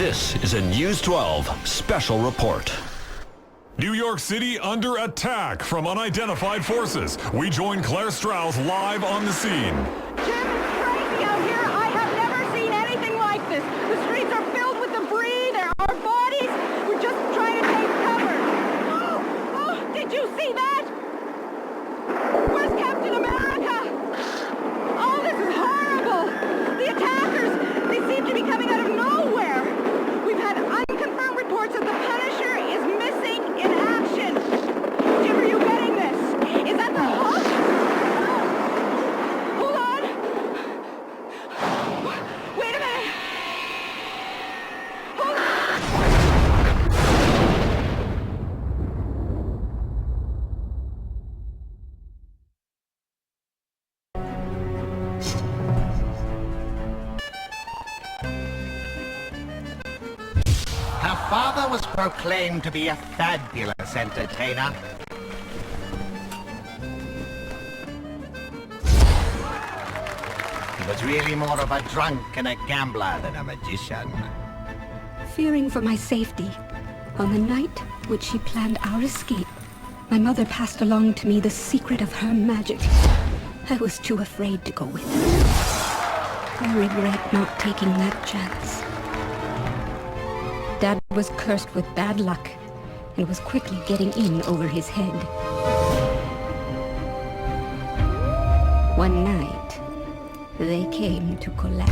This is a News 12 special report. New York City under attack from unidentified forces. We join Claire Strauss live on the scene. Jim, it's crazy out here. I have never seen anything like this. The streets are filled with debris. There are bodies. We're just trying to take cover. Oh, did you see that? Where's Captain America? Oh, this is horrible. The attackers, they seem to be coming out of nowhere. We've had unconfirmed reports that the Punisher is missing in action. Jim, are you getting this? Is that the Hulk? Hold on. Wait a minute. Hold on. Her father was proclaimed to be a fabulous entertainer. He was really more of a drunk and a gambler than a magician. Fearing for my safety, on the night which she planned our escape, my mother passed along to me the secret of her magic. I was too afraid to go with her. I regret not taking that chance. Dad was cursed with bad luck and was quickly getting in over his head. One night, they came to collect.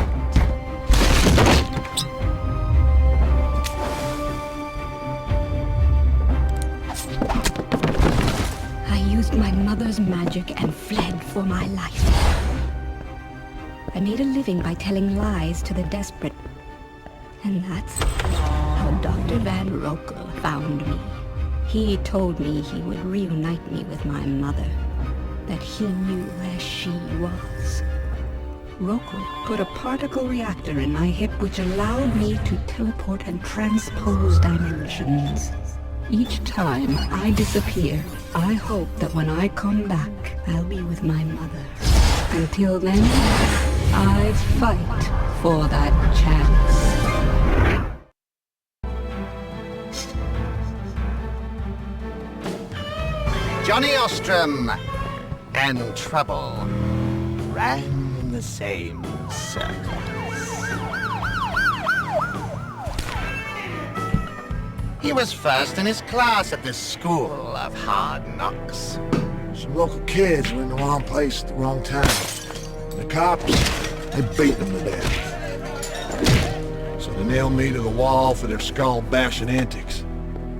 I used my mother's magic and fled for my life. I made a living by telling lies to the desperate. And that's how Dr. Van Rokel found me. He told me he would reunite me with my mother, that he knew where she was. Rokel put a particle reactor in my hip which allowed me to teleport and transpose dimensions. Each time I disappear, I hope that when I come back, I'll be with my mother. Until then, I fight for that chance. Johnny Ostrom and Trouble ran in the same circles. He was first in his class at the School of Hard Knocks. Some local kids were in the wrong place at the wrong time. The cops, they beat them to death. So they nailed me to the wall for their skull-bashing antics.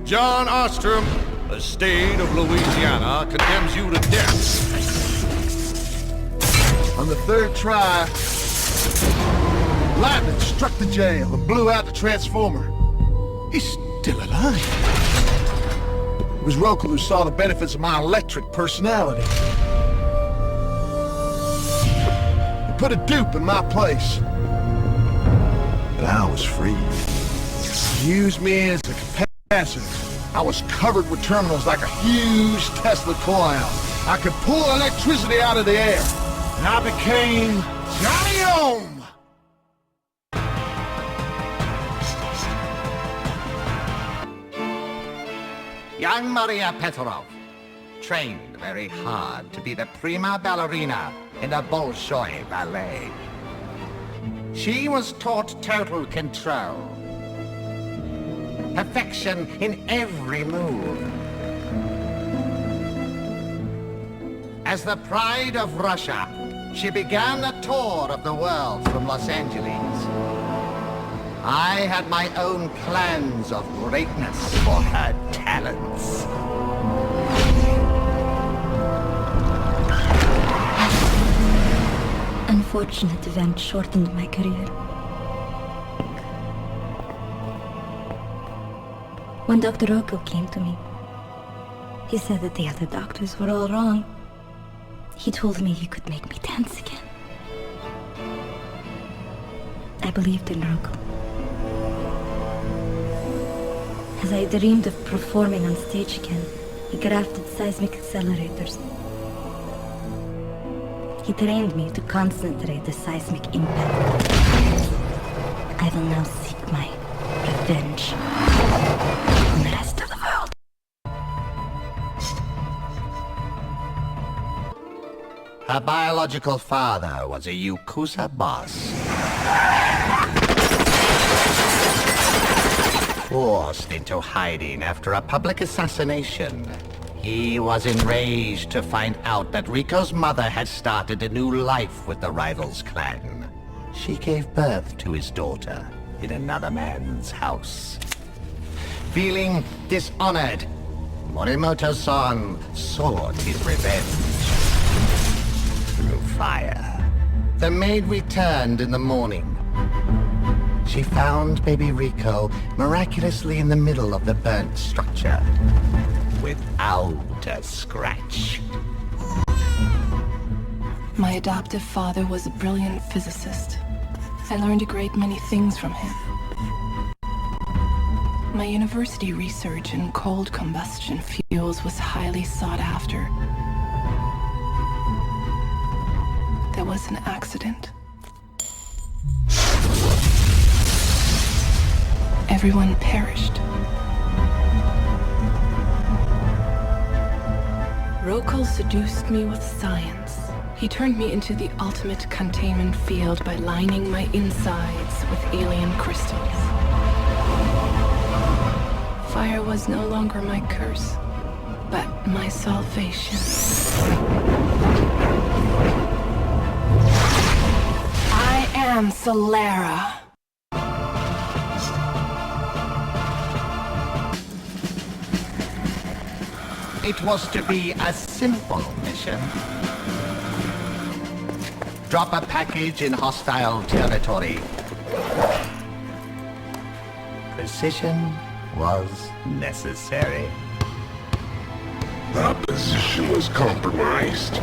John Ostrom, the state of Louisiana, condemns you to death. On the third try, lightning struck the jail and blew out the transformer. He's still alive. It was Rokel who saw the benefits of my electric personality. He put a dupe in my place. But I was free. He used me as a capacitor. I was covered with terminals like a huge Tesla coil. I could pull electricity out of the air. And I became Johnny Ohm! Young Maria Petrov trained very hard to be the prima ballerina in the Bolshoi Ballet. She was taught total control, perfection in every move. As the pride of Russia, she began a tour of the world from Los Angeles. I had my own plans of greatness for her talents. Unfortunate event shortened my career. When Dr. Rokel came to me, he said that the other doctors were all wrong. He told me he could make me dance again. I believed in Rokel. As I dreamed of performing on stage again, he crafted seismic accelerators. He trained me to concentrate the seismic impact. I will now seek my revenge on the rest of the world. Her biological father was a Yakuza boss. Forced into hiding after a public assassination. He was enraged to find out that Rico's mother had started a new life with the Rivals clan. She gave birth to his daughter in another man's house. Feeling dishonored, Morimoto-san sought his revenge through fire. The maid returned in the morning. She found baby Rico miraculously in the middle of the burnt structure, without a scratch. My adoptive father was a brilliant physicist. I learned a great many things from him. My university research in cold combustion fuels was highly sought after. There was an accident. Everyone perished. Rokal seduced me with science. He turned me into the ultimate containment field by lining my insides with alien crystals. Fire was no longer my curse, but my salvation. I am Solera. It was to be a simple mission. Drop a package in hostile territory. Precision was necessary. The position was compromised.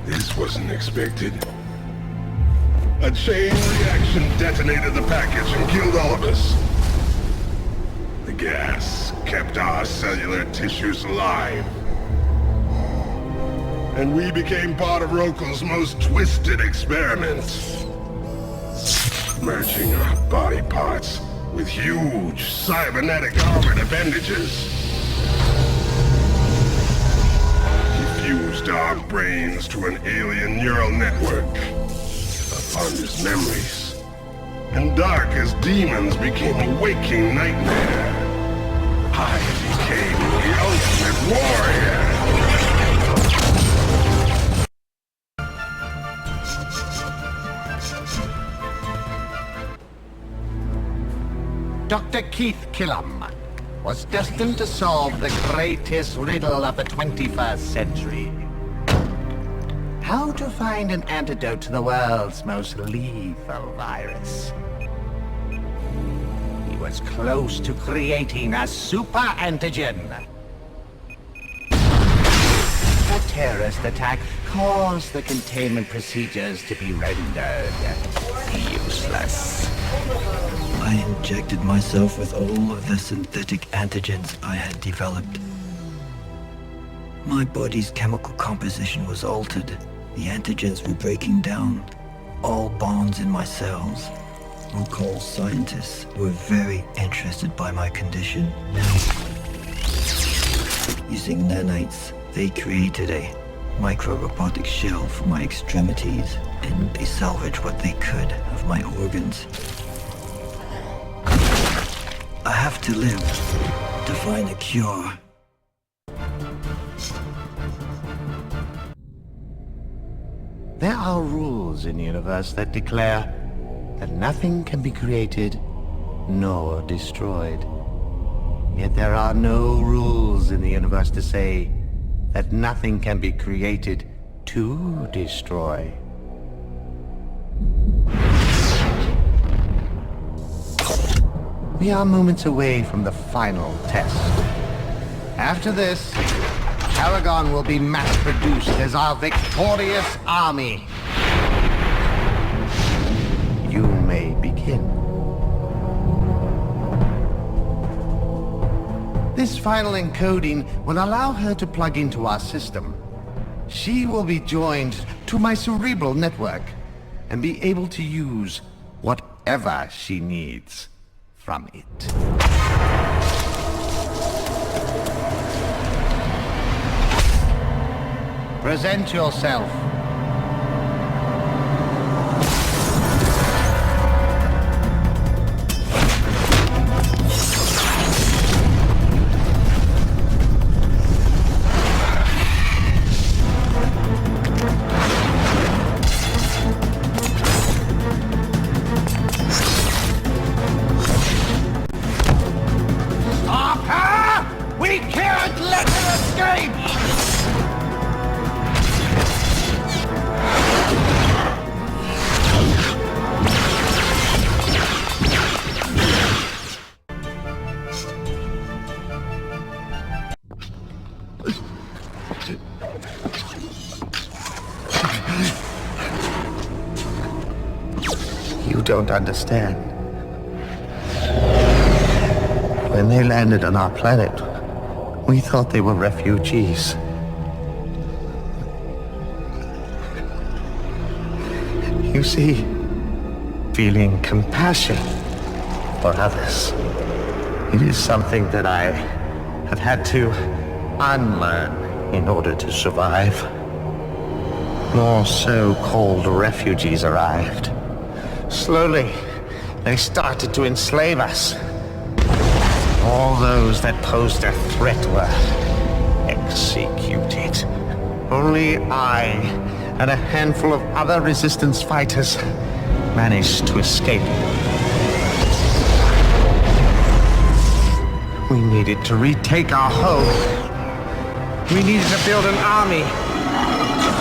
This wasn't expected. A chain reaction detonated the package and killed all of us. The gas kept our cellular tissues alive. And we became part of Rokal's most twisted experiments. Merging our body parts with huge cybernetic armored appendages. He fused our brains to an alien neural network. Upon his memories. And dark as demons became a waking nightmare. I became the ultimate warrior. Dr. Keith Killam was destined to solve the greatest riddle of the 21st century. How to find an antidote to the world's most lethal virus. He was close to creating a super antigen. A terrorist attack caused the containment procedures to be rendered useless. I injected myself with all of the synthetic antigens I had developed. My body's chemical composition was altered. The antigens were breaking down. All bonds in my cells. Local scientists were very interested by my condition. Using nanites, they created a micro-robotic shell for my extremities, and they salvaged what they could of my organs. I have to live to find a cure. There are rules in the universe that declare that nothing can be created nor destroyed. Yet there are no rules in the universe to say that nothing can be created to destroy. We are moments away from the final test. After this, Paragon will be mass-produced as our victorious army. You may begin. This final encoding will allow her to plug into our system. She will be joined to my cerebral network and be able to use what whatever she needs from it. Present yourself. Stop her! We can't let her escape! You don't understand. When they landed on our planet, we thought they were refugees. You see, feeling compassion for others, it is something that I have had to unlearn in order to survive. More so-called refugees arrived. Slowly, they started to enslave us. All those that posed a threat were executed. Only I and a handful of other resistance fighters managed to escape. We needed to retake our home. We needed to build an army.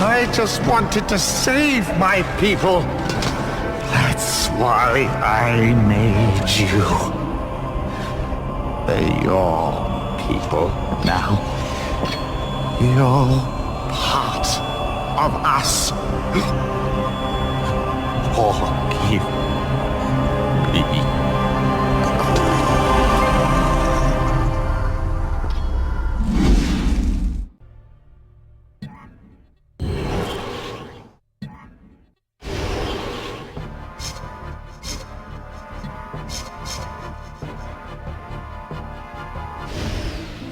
I just wanted to save my people. That's why I made you. They're your people now. You're part of us. Forgive me.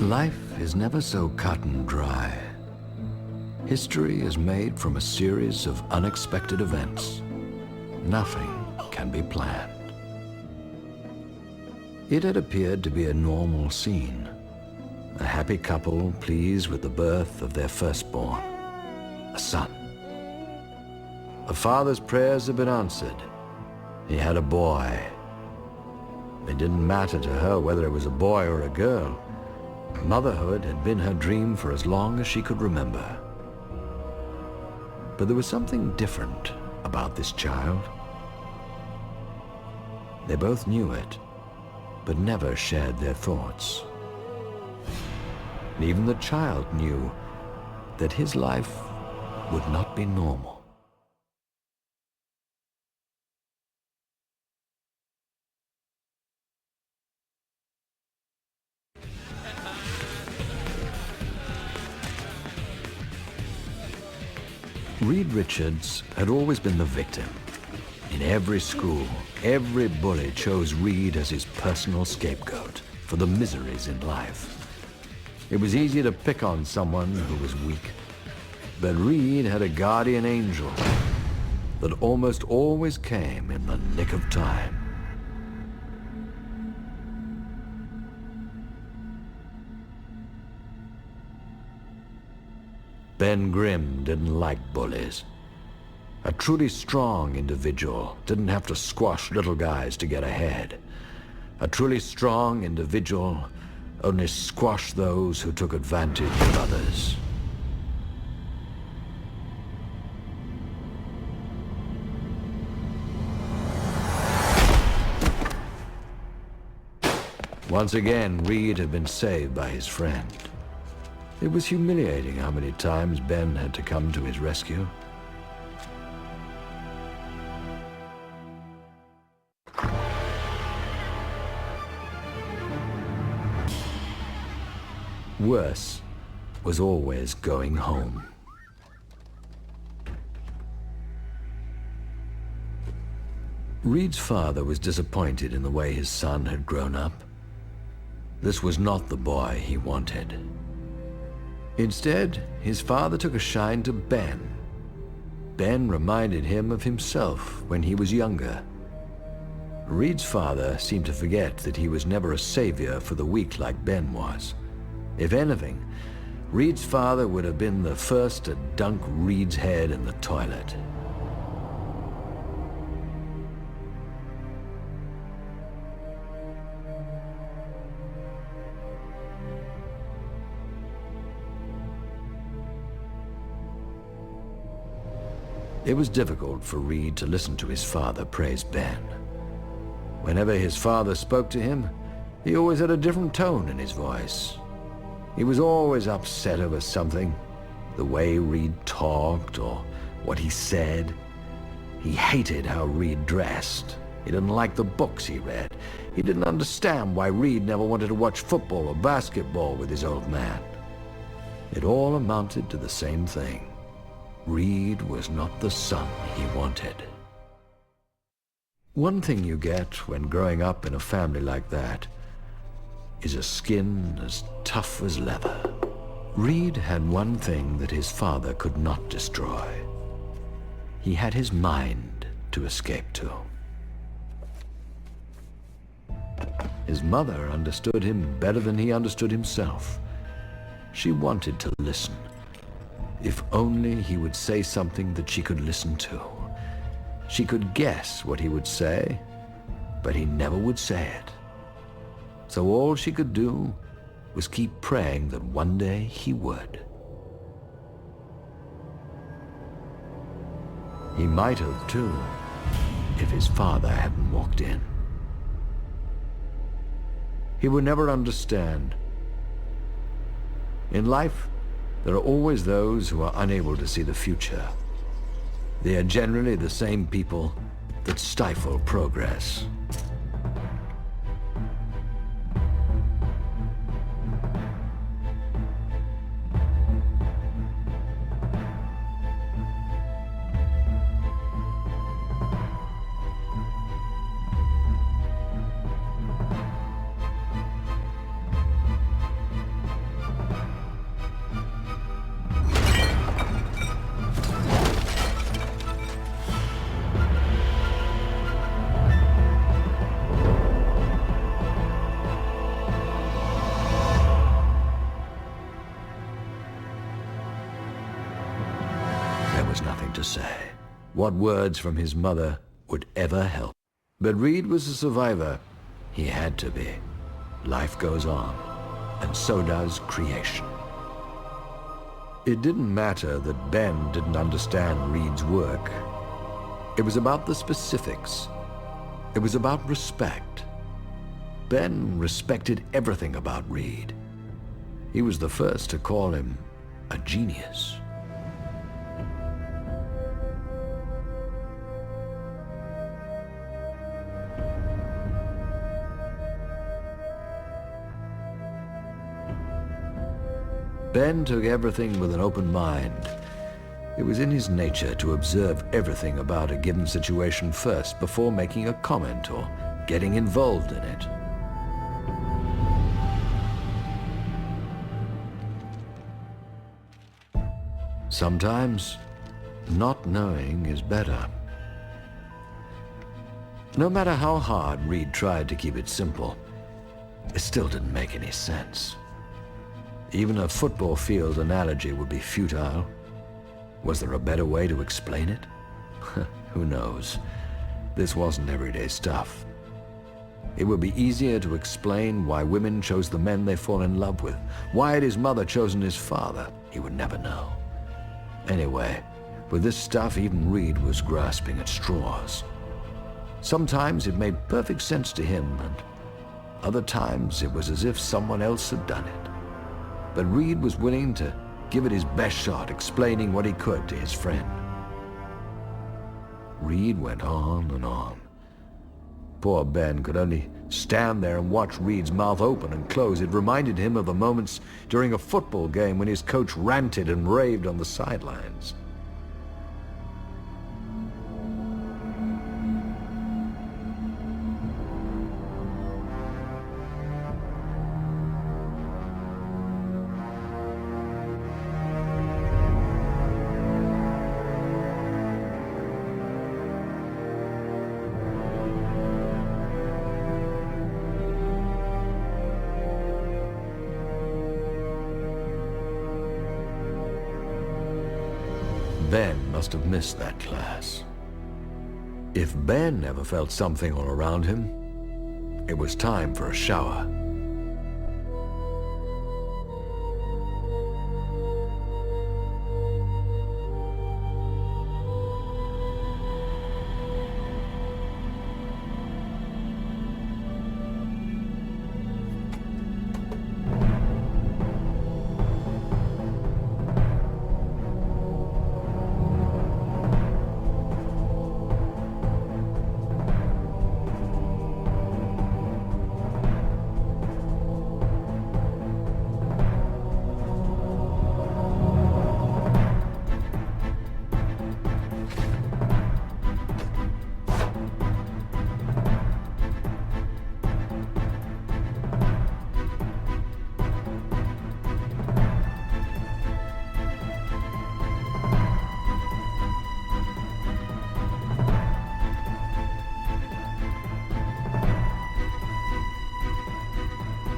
Life is never so cut and dry. History is made from a series of unexpected events. Nothing can be planned. It had appeared to be a normal scene. A happy couple pleased with the birth of their firstborn, a son. The father's prayers had been answered. He had a boy. It didn't matter to her whether it was a boy or a girl. Motherhood had been her dream for as long as she could remember. But there was something different about this child. They both knew it, but never shared their thoughts. And even the child knew that his life would not be normal. Reed Richards had always been the victim. In every school, every bully chose Reed as his personal scapegoat for the miseries in life. It was easy to pick on someone who was weak, but Reed had a guardian angel that almost always came in the nick of time. Ben Grimm didn't like bullies. A truly strong individual didn't have to squash little guys to get ahead. A truly strong individual only squashed those who took advantage of others. Once again, Reed had been saved by his friend. It was humiliating how many times Ben had to come to his rescue. Worse was always going home. Reed's father was disappointed in the way his son had grown up. This was not the boy he wanted. Instead, his father took a shine to Ben. Ben reminded him of himself when he was younger. Reed's father seemed to forget that he was never a savior for the weak like Ben was. If anything, Reed's father would have been the first to dunk Reed's head in the toilet. It was difficult for Reed to listen to his father praise Ben. Whenever his father spoke to him, he always had a different tone in his voice. He was always upset over something, the way Reed talked or what he said. He hated how Reed dressed. He didn't like the books he read. He didn't understand why Reed never wanted to watch football or basketball with his old man. It all amounted to the same thing. Reed was not the son he wanted. One thing you get when growing up in a family like that is a skin as tough as leather. Reed had one thing that his father could not destroy. He had his mind to escape to. His mother understood him better than he understood himself. She wanted to listen. If only he would say something that she could listen to. She could guess what he would say, but he never would say it. So all she could do was keep praying that one day he would. He might have, too, if his father hadn't walked in. He would never understand. In life, there are always those who are unable to see the future. They are generally the same people that stifle progress. To say. What words from his mother would ever help? But Reed was a survivor. He had to be. Life goes on, and so does creation. It didn't matter that Ben didn't understand Reed's work. It was about the specifics. It was about respect. Ben respected everything about Reed. He was the first to call him a genius. Ben took everything with an open mind. It was in his nature to observe everything about a given situation first before making a comment or getting involved in it. Sometimes, not knowing is better. No matter how hard Reed tried to keep it simple, it still didn't make any sense. Even a football field analogy would be futile. Was there a better way to explain it? Who knows? This wasn't everyday stuff. It would be easier to explain why women chose the men they fall in love with. Why had his mother chosen his father? He would never know. Anyway, with this stuff, even Reed was grasping at straws. Sometimes it made perfect sense to him, and other times it was as if someone else had done it. But Reed was willing to give it his best shot, explaining what he could to his friend. Reed went on and on. Poor Ben could only stand there and watch Reed's mouth open and close. It reminded him of the moments during a football game when his coach ranted and raved on the sidelines. Ben must have missed that class. If Ben ever felt something all around him, it was time for a shower.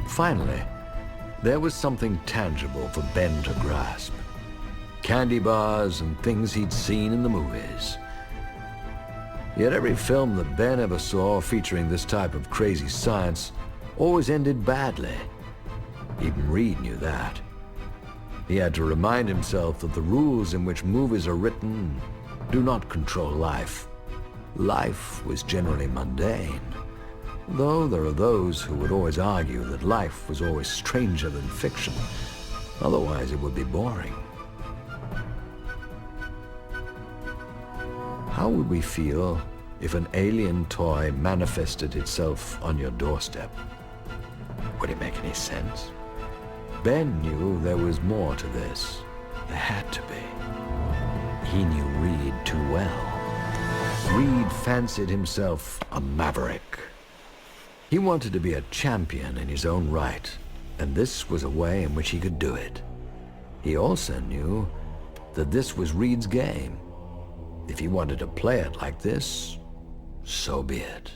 Finally, there was something tangible for Ben to grasp. Candy bars and things he'd seen in the movies. Yet every film that Ben ever saw featuring this type of crazy science always ended badly. Even Reed knew that. He had to remind himself that the rules in which movies are written do not control life. Life was generally mundane. Though there are those who would always argue that life was always stranger than fiction. Otherwise, it would be boring. How would we feel if an alien toy manifested itself on your doorstep? Would it make any sense? Ben knew there was more to this. There had to be. He knew Reed too well. Reed fancied himself a maverick. He wanted to be a champion in his own right, and this was a way in which he could do it. He also knew that this was Reed's game. If he wanted to play it like this, so be it.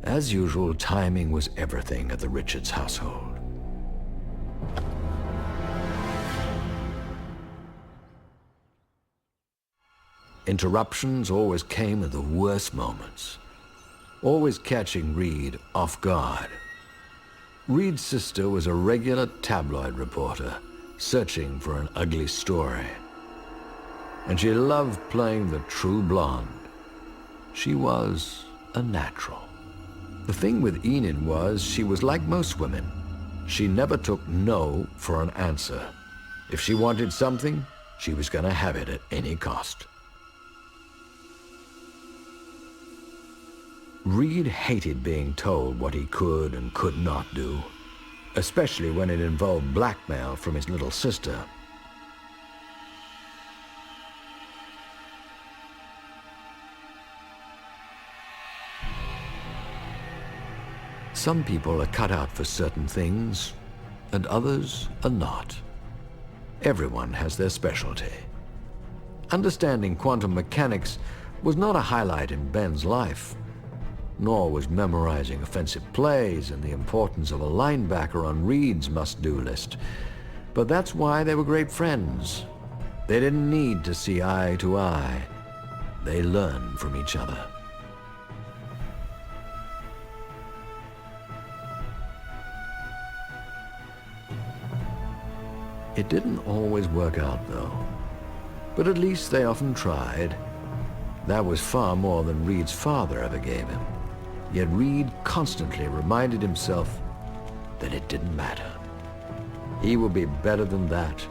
As usual, timing was everything at the Richards household. Interruptions always came at the worst moments, always catching Reed off guard. Reed's sister was a regular tabloid reporter, searching for an ugly story. And she loved playing the true blonde. She was a natural. The thing with Enid was she was like most women. She never took no for an answer. If she wanted something, she was going to have it at any cost. Reed hated being told what he could and could not do, especially when it involved blackmail from his little sister. Some people are cut out for certain things, and others are not. Everyone has their specialty. Understanding quantum mechanics was not a highlight in Ben's life, nor was memorizing offensive plays and the importance of a linebacker on Reed's must-do list. But that's why they were great friends. They didn't need to see eye to eye. They learned from each other. It didn't always work out, though. But at least they often tried. That was far more than Reed's father ever gave him. Yet Reed constantly reminded himself that it didn't matter. He would be better than that.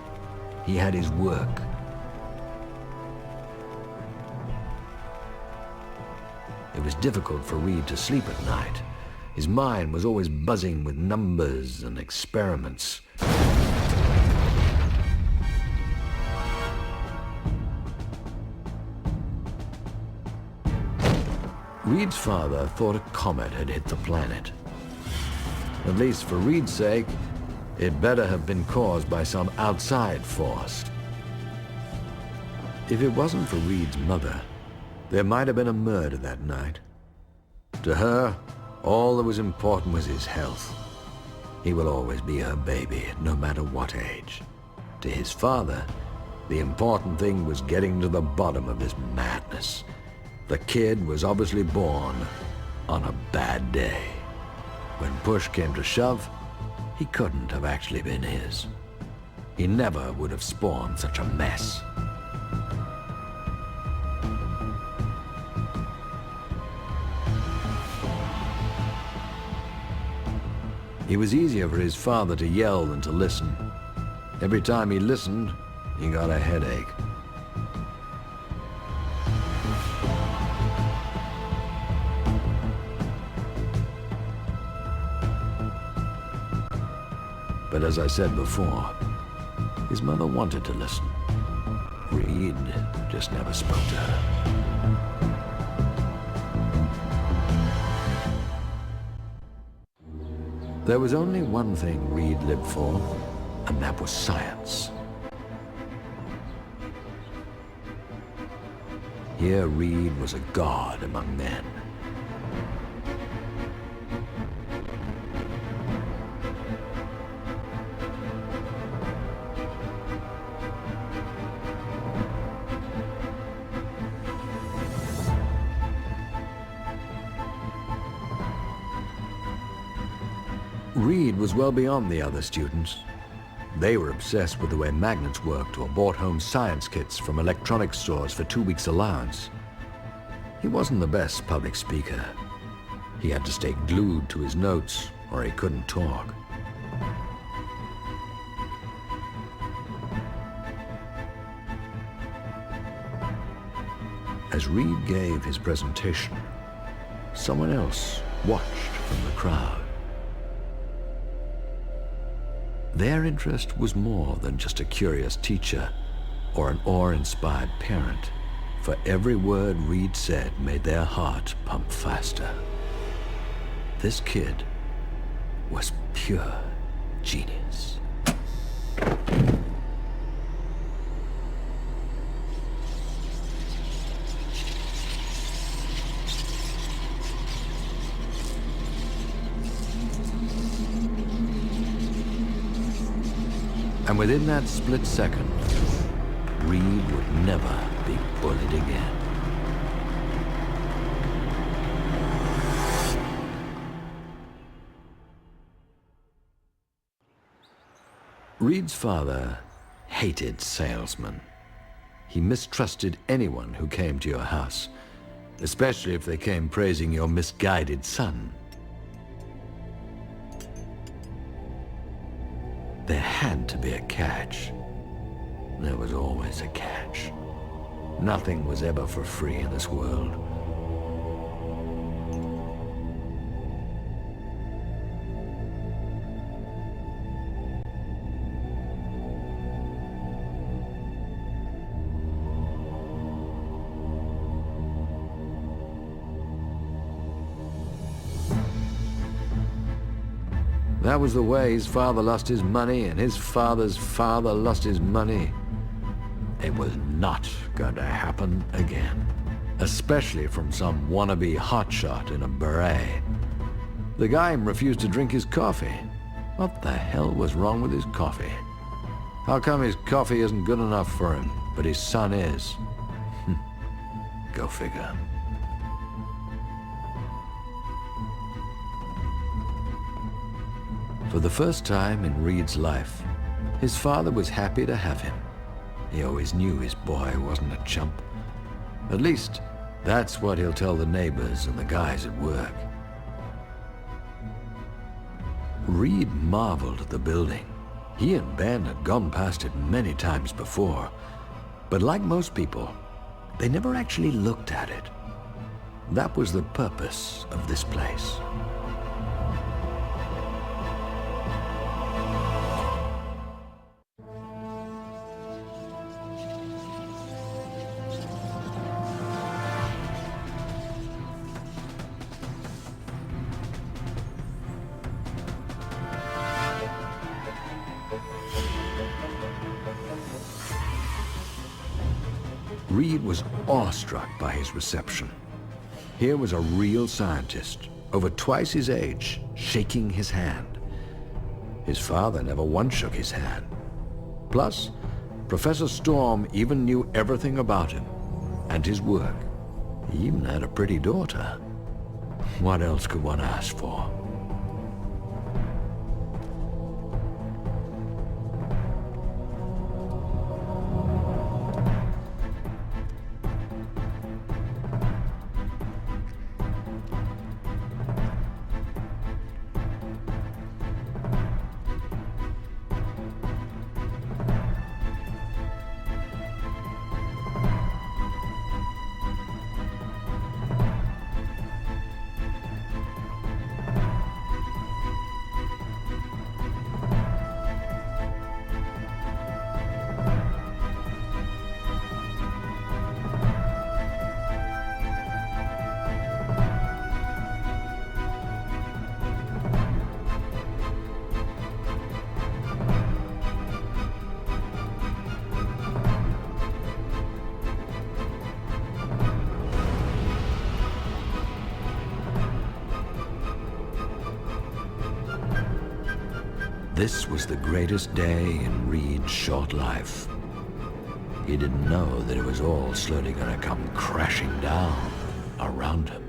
He had his work. It was difficult for Reed to sleep at night. His mind was always buzzing with numbers and experiments. Reed's father thought a comet had hit the planet. At least for Reed's sake, it better have been caused by some outside force. If it wasn't for Reed's mother, there might have been a murder that night. To her, all that was important was his health. He will always be her baby, no matter what age. To his father, The important thing was getting to the bottom of his madness. The kid was obviously born on a bad day. When push came to shove, he couldn't have actually been his. He never would have spawned such a mess. It was easier for his father to yell than to listen. Every time he listened, he got a headache. But as I said before, his mother wanted to listen. Reed just never spoke to her. There was only one thing Reed lived for, and that was science. Here Reed was a god among men. Reed was well beyond the other students. They were obsessed with the way magnets worked or bought home science kits from electronics stores for 2 weeks' allowance. He wasn't the best public speaker. He had to stay glued to his notes or he couldn't talk. As Reed gave his presentation, someone else watched from the crowd. Their interest was more than just a curious teacher or an awe-inspired parent, for every word Reed said made their heart pump faster. This kid was pure genius. And within that split second, Reed would never be bullied again. Reed's father hated salesmen. He mistrusted anyone who came to your house, especially if they came praising your misguided son. There had to be a catch. There was always a catch. Nothing was ever for free in this world. That was the way his father lost his money, and his father's father lost his money. It was not going to happen again, especially from some wannabe hotshot in a beret. The guy refused to drink his coffee. What the hell was wrong with his coffee? How come his coffee isn't good enough for him, but his son is? Go figure. For the first time in Reed's life, his father was happy to have him. He always knew his boy wasn't a chump. At least, that's what he'll tell the neighbors and the guys at work. Reed marveled at the building. He and Ben had gone past it many times before, but like most people, they never actually looked at it. That was the purpose of this place. Reed was awestruck by his reception. Here was a real scientist, over twice his age, shaking his hand. His father never once shook his hand. Plus, Professor Storm even knew everything about him and his work. He even had a pretty daughter. What else could one ask for? This was the greatest day in Reed's short life. He didn't know that it was all slowly gonna come crashing down around him.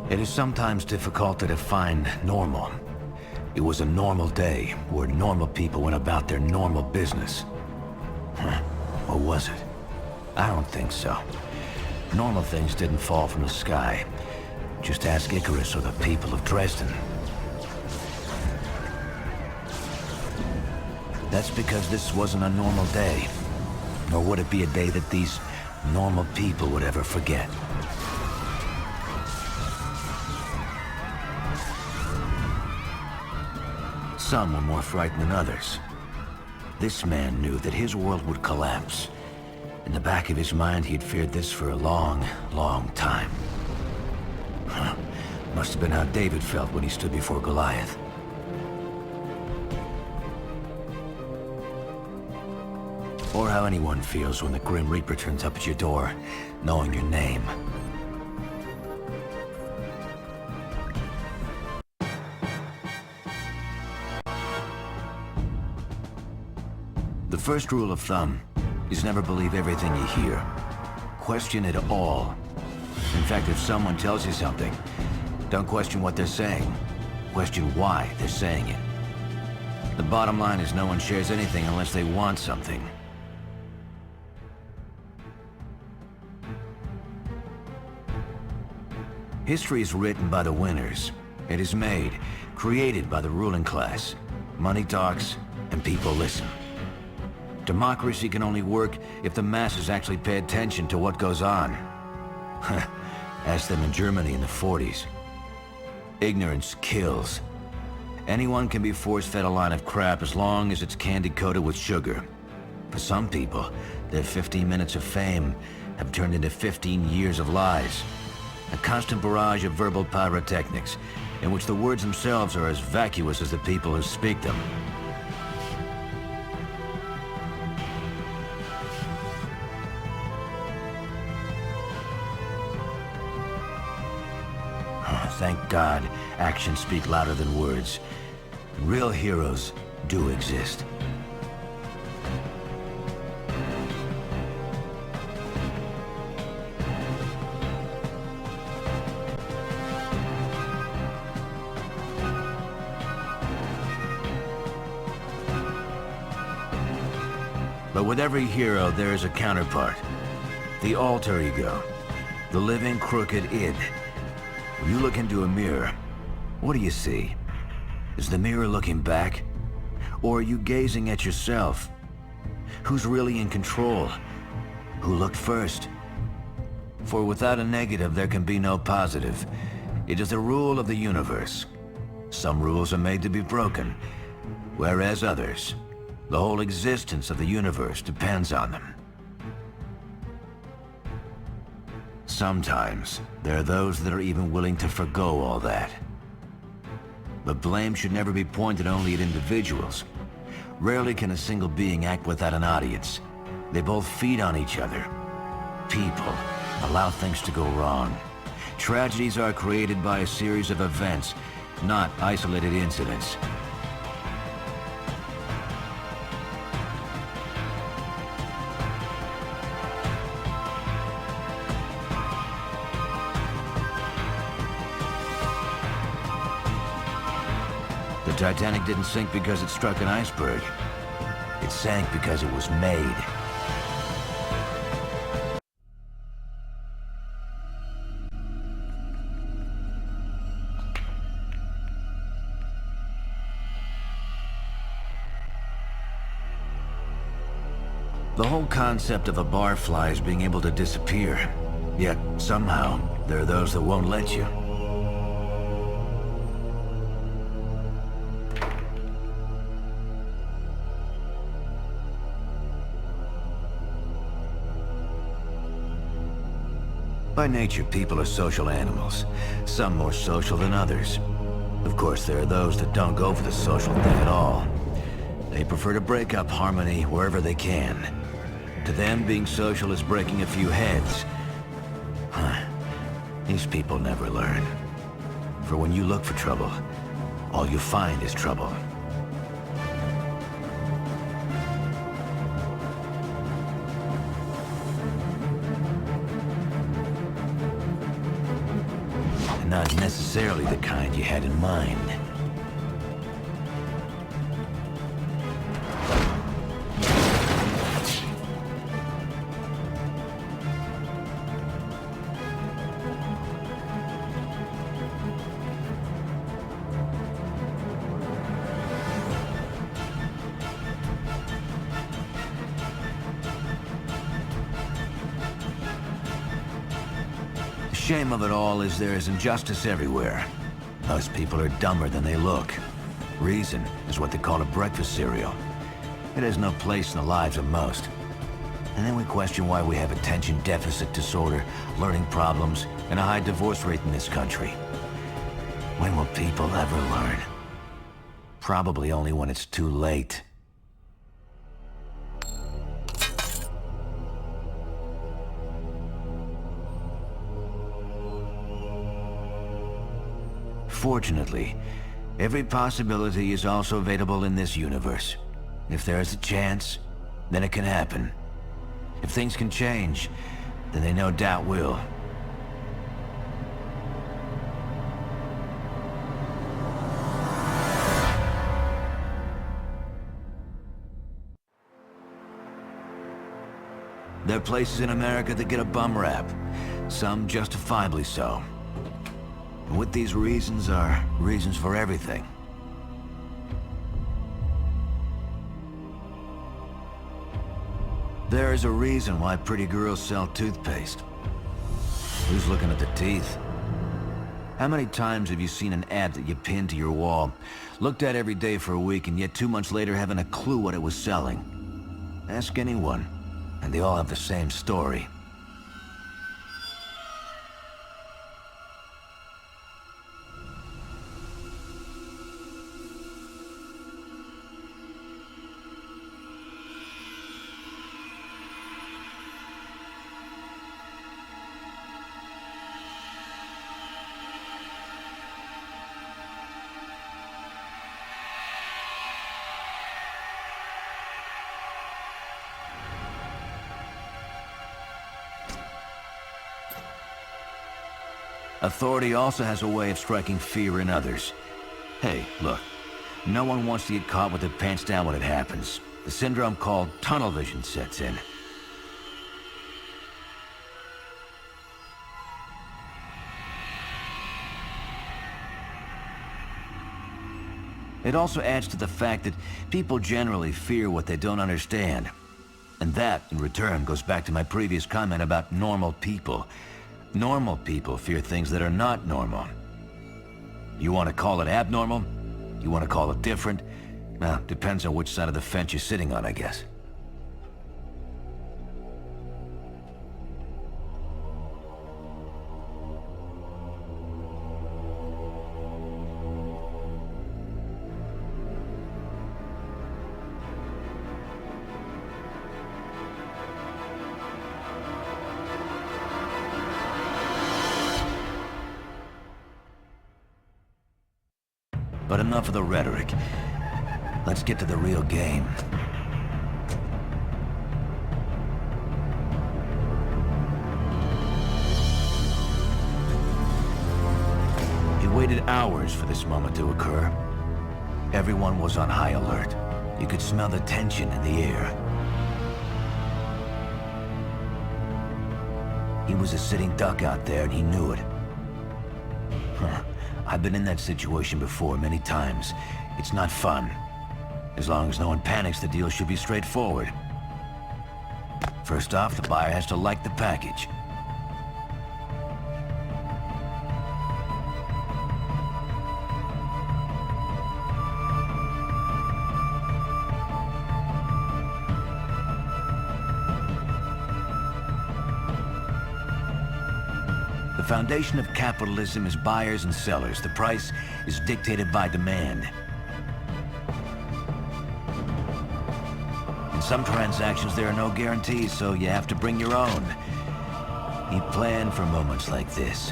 It is sometimes difficult to define normal. It was a normal day where normal people went about their normal business. Or was it? I don't think so. Normal things didn't fall from the sky. Just ask Icarus or the people of Dresden. That's because this wasn't a normal day. Nor would it be a day that these normal people would ever forget. Some were more frightened than others. This man knew that his world would collapse. In the back of his mind, he'd feared this for a long, long time. Must have been how David felt when he stood before Goliath. Or how anyone feels when the Grim Reaper turns up at your door, knowing your name. The first rule of thumb is never believe everything you hear. Question it all. In fact, if someone tells you something, don't question what they're saying. Question why they're saying it. The bottom line is no one shares anything unless they want something. History is written by the winners. It is made, created by the ruling class. Money talks, and people listen. Democracy can only work if the masses actually pay attention to what goes on. Ask them in Germany in the 40s. Ignorance kills. Anyone can be force-fed a line of crap as long as it's candy-coated with sugar. For some people, their 15 minutes of fame have turned into 15 years of lies. A constant barrage of verbal pyrotechnics, in which the words themselves are as vacuous as the people who speak them. Thank God, actions speak louder than words. Real heroes do exist. But with every hero, there is a counterpart. The alter ego. The living, crooked id. When you look into a mirror, what do you see? Is the mirror looking back? Or are you gazing at yourself? Who's really in control? Who looked first? For without a negative, there can be no positive. It is the rule of the universe. Some rules are made to be broken, whereas others, the whole existence of the universe depends on them. Sometimes, there are those that are even willing to forgo all that. But blame should never be pointed only at individuals. Rarely can a single being act without an audience. They both feed on each other. People allow things to go wrong. Tragedies are created by a series of events, not isolated incidents. The Titanic didn't sink because it struck an iceberg. It sank because it was made. The whole concept of a barfly is being able to disappear. Yet, somehow, there are those that won't let you. By nature, people are social animals, some more social than others. Of course, there are those that don't go for the social thing at all. They prefer to break up harmony wherever they can. To them, being social is breaking a few heads. These people never learn. For when you look for trouble, all you find is trouble. Not necessarily the kind you had in mind. The shame of it all is there is injustice everywhere. Most people are dumber than they look. Reason is what they call a breakfast cereal. It has no place in the lives of most. And then we question why we have attention deficit disorder, learning problems, and a high divorce rate in this country. When will people ever learn? Probably only when it's too late. Fortunately, every possibility is also available in this universe. If there is a chance, then it can happen. If things can change, then they no doubt will. There are places in America that get a bum rap, some justifiably so. And what these reasons are reasons for everything. There is a reason why pretty girls sell toothpaste. Who's looking at the teeth? How many times have you seen an ad that you pinned to your wall, looked at every day for a week, and yet 2 months later haven't a clue what it was selling? Ask anyone, and they all have the same story. Authority also has a way of striking fear in others. Hey, look, no one wants to get caught with their pants down when it happens. The syndrome called tunnel vision sets in. It also adds to the fact that people generally fear what they don't understand. And that, in return, goes back to my previous comment about normal people. Normal people fear things that are not normal. You want to call it abnormal? You want to call it different? Well, depends on which side of the fence you're sitting on, I guess. But enough of the rhetoric. Let's get to the real game. He waited hours for this moment to occur. Everyone was on high alert. You could smell the tension in the air. He was a sitting duck out there, and he knew it. I've been in that situation before many times. It's not fun. As long as no one panics, the deal should be straightforward. First off, the buyer has to like the package. The foundation of capitalism is buyers and sellers. The price is dictated by demand. In some transactions, there are no guarantees, so you have to bring your own. He planned for moments like this.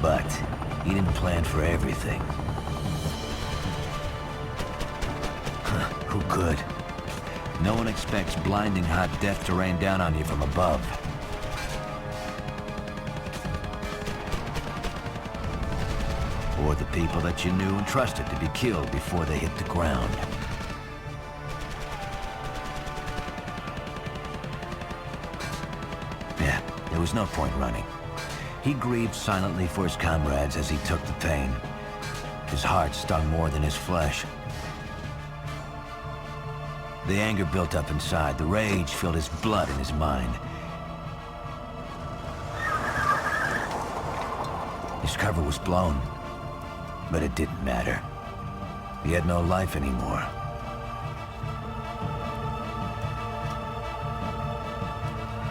But he didn't plan for everything. Who could? No one expects blinding hot death to rain down on you from above. Or the people that you knew and trusted to be killed before they hit the ground. Yeah, there was no point running. He grieved silently for his comrades as he took the pain. His heart stung more than his flesh. The anger built up inside. The rage filled his blood and his mind. His cover was blown, but it didn't matter. He had no life anymore.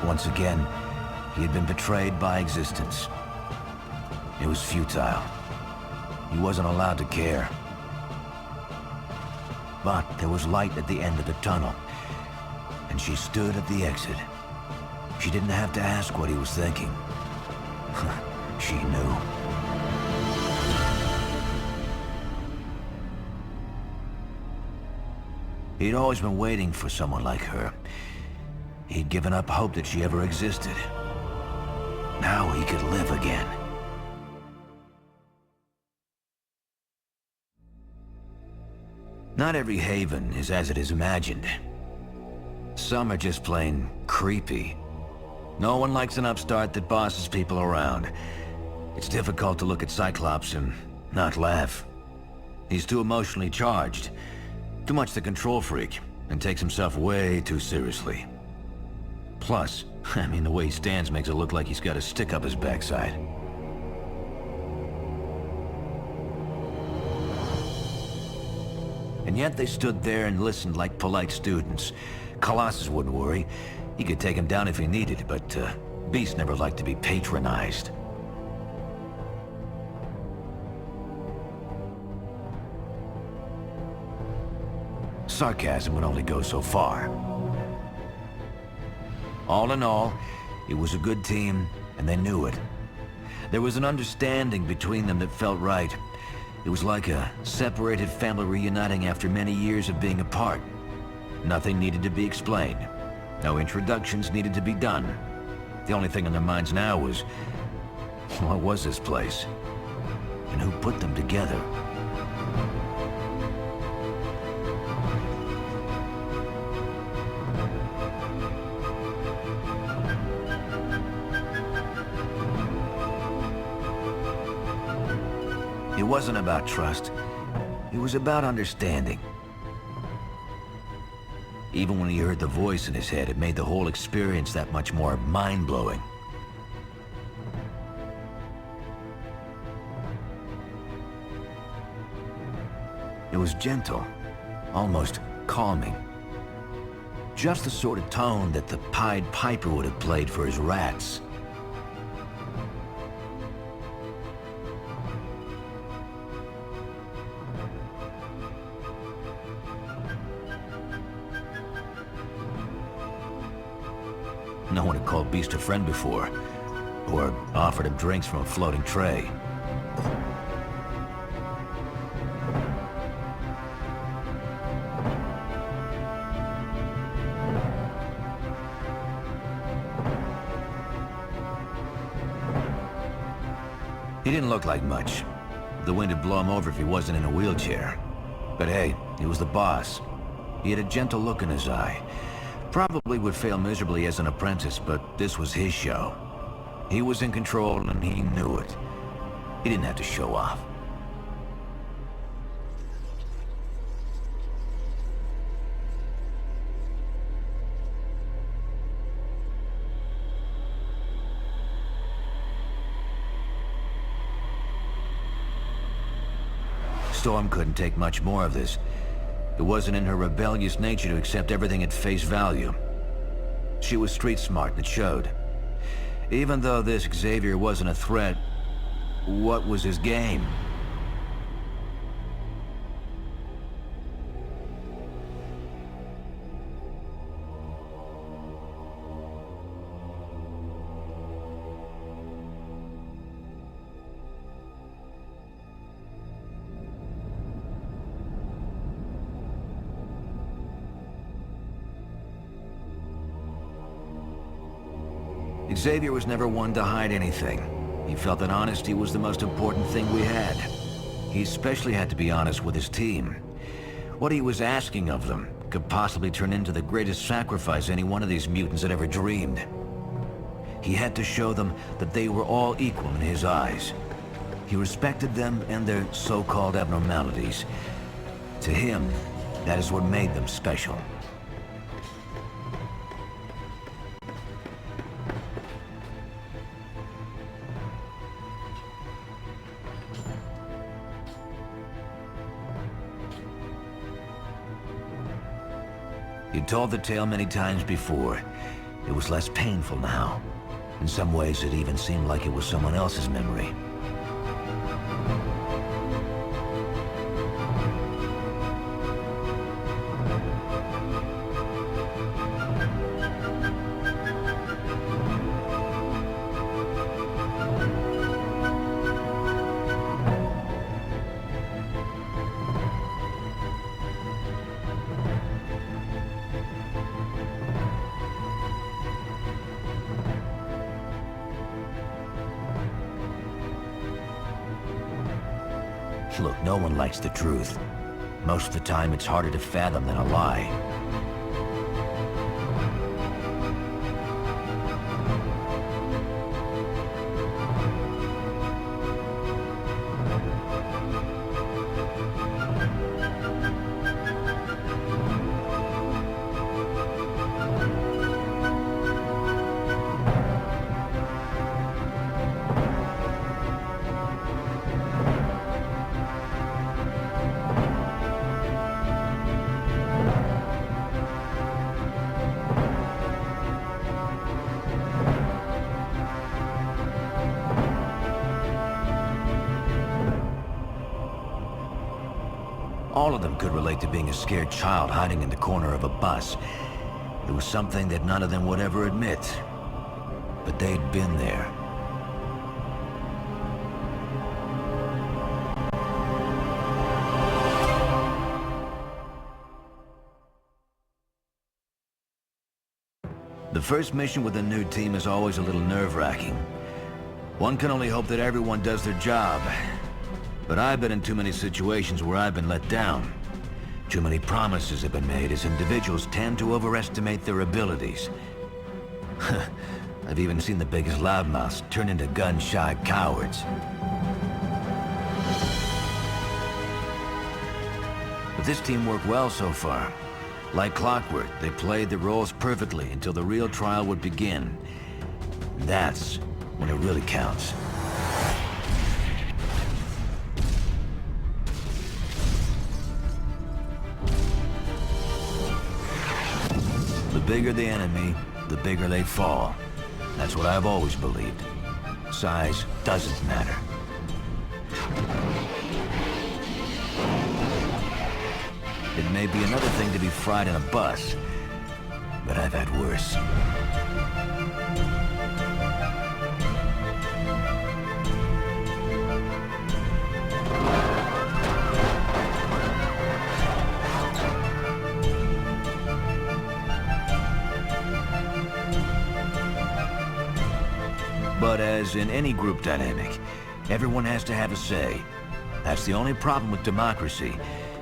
Once again, he had been betrayed by existence. It was futile. He wasn't allowed to care. But there was light at the end of the tunnel, and she stood at the exit. She didn't have to ask what he was thinking. She knew. He'd always been waiting for someone like her. He'd given up hope that she ever existed. Now he could live again. Not every haven is as it is imagined. Some are just plain creepy. No one likes an upstart that bosses people around. It's difficult to look at Cyclops and not laugh. He's too emotionally charged, too much the control freak, and takes himself way too seriously. Plus, I mean, the way he stands makes it look like he's got a stick up his backside. And yet they stood there and listened like polite students. Colossus wouldn't worry. He could take him down if he needed, but Beast never liked to be patronized. Sarcasm would only go so far. All in all, it was a good team, and they knew it. There was an understanding between them that felt right. It was like a separated family reuniting after many years of being apart. Nothing needed to be explained. No introductions needed to be done. The only thing on their minds now was, what was this place? And who put them together? It wasn't about trust. It was about understanding. Even when he heard the voice in his head, it made the whole experience that much more mind-blowing. It was gentle, almost calming. Just the sort of tone that the Pied Piper would have played for his rats. No one had called Beast a friend before, or offered him drinks from a floating tray. He didn't look like much. The wind would blow him over if he wasn't in a wheelchair. But hey, he was the boss. He had a gentle look in his eye. Probably would fail miserably as an apprentice, but this was his show. He was in control and he knew it. He didn't have to show off. Storm couldn't take much more of this. It wasn't in her rebellious nature to accept everything at face value. She was street smart, and it showed. Even though this Xavier wasn't a threat, what was his game? Xavier was never one to hide anything. He felt that honesty was the most important thing we had. He especially had to be honest with his team. What he was asking of them could possibly turn into the greatest sacrifice any one of these mutants had ever dreamed. He had to show them that they were all equal in his eyes. He respected them and their so-called abnormalities. To him, that is what made them special. He'd told the tale many times before. It was less painful now. In some ways, it even seemed like it was someone else's memory. Look, no one likes the truth. Most of the time, it's harder to fathom than a lie. All of them could relate to being a scared child hiding in the corner of a bus. It was something that none of them would ever admit. But they'd been there. The first mission with a new team is always a little nerve-wracking. One can only hope that everyone does their job. But I've been in too many situations where I've been let down. Too many promises have been made as individuals tend to overestimate their abilities. I've even seen the biggest loudmouths turn into gun-shy cowards. But this team worked well so far. Like clockwork, they played their roles perfectly until the real trial would begin. That's when it really counts. The bigger the enemy, the bigger they fall. That's what I've always believed. Size doesn't matter. It may be another thing to be fried in a bus, but I've had worse. But as in any group dynamic, everyone has to have a say. That's the only problem with democracy.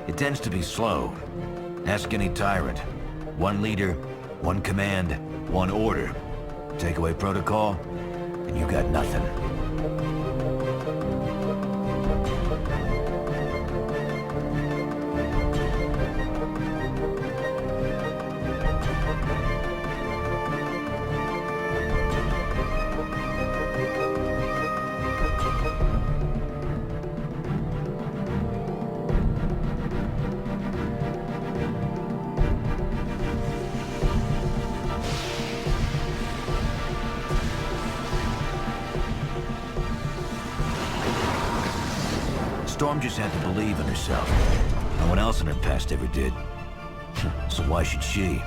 It tends to be slow. Ask any tyrant. One leader, one command, one order. Take away protocol, and you got nothing. Storm just had to believe in herself. No one else in her past ever did. So why should she?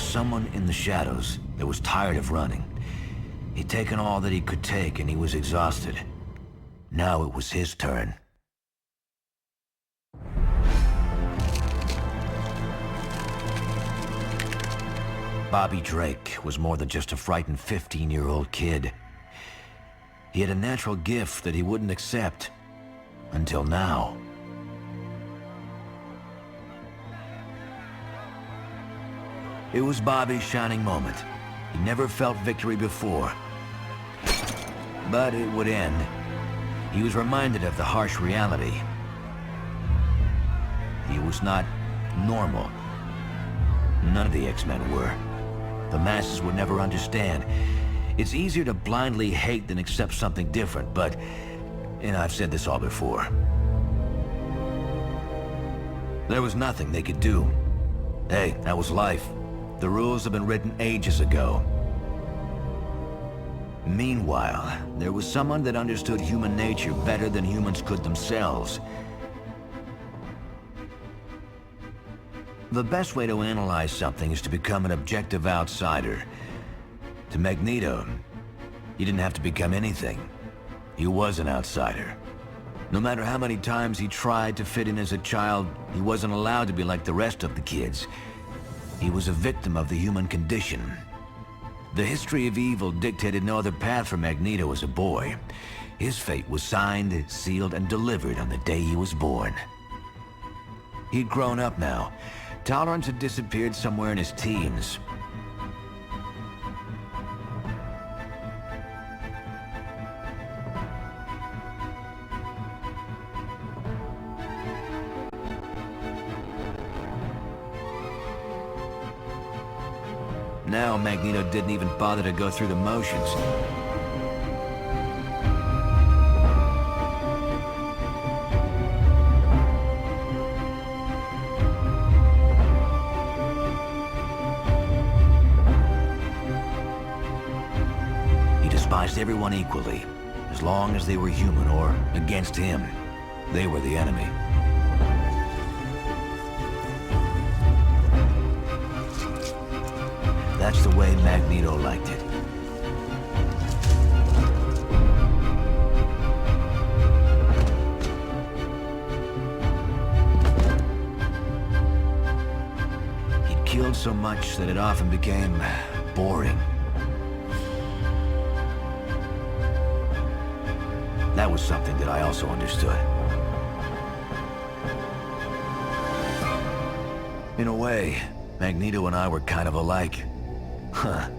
Someone in the shadows that was tired of running. He'd taken all that he could take and he was exhausted. Now it was his turn. Bobby Drake was more than just a frightened 15-year-old kid. He had a natural gift that he wouldn't accept. Until now. It was Bobby's shining moment. He never felt victory before. But it would end. He was reminded of the harsh reality. He was not normal. None of the X-Men were. The masses would never understand. It's easier to blindly hate than accept something different, but... and I've said this all before. There was nothing they could do. Hey, that was life. The rules have been written ages ago. Meanwhile, there was someone that understood human nature better than humans could themselves. The best way to analyze something is to become an objective outsider. To Magneto, he didn't have to become anything. He was an outsider. No matter how many times he tried to fit in as a child, he wasn't allowed to be like the rest of the kids. He was a victim of the human condition. The history of evil dictated no other path for Magneto as a boy. His fate was signed, sealed, and delivered on the day he was born. He'd grown up now. Tolerance had disappeared somewhere in his teens. Now Magneto didn't even bother to go through the motions. He despised everyone equally, as long as they were human or against him. They were the enemy. That's the way Magneto liked it. He'd killed so much that it often became boring. That was something that I also understood. In a way, Magneto and I were kind of alike. Huh.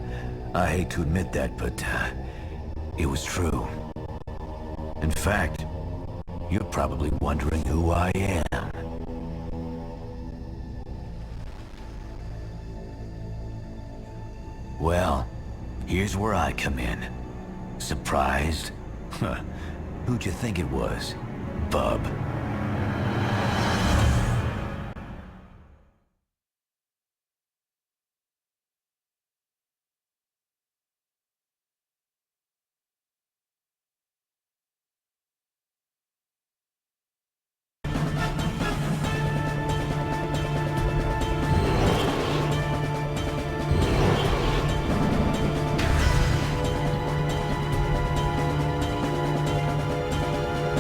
I hate to admit that, but it was true. In fact, you're probably wondering who I am. Well, here's where I come in. Surprised? Huh. Who'd you think it was, bub?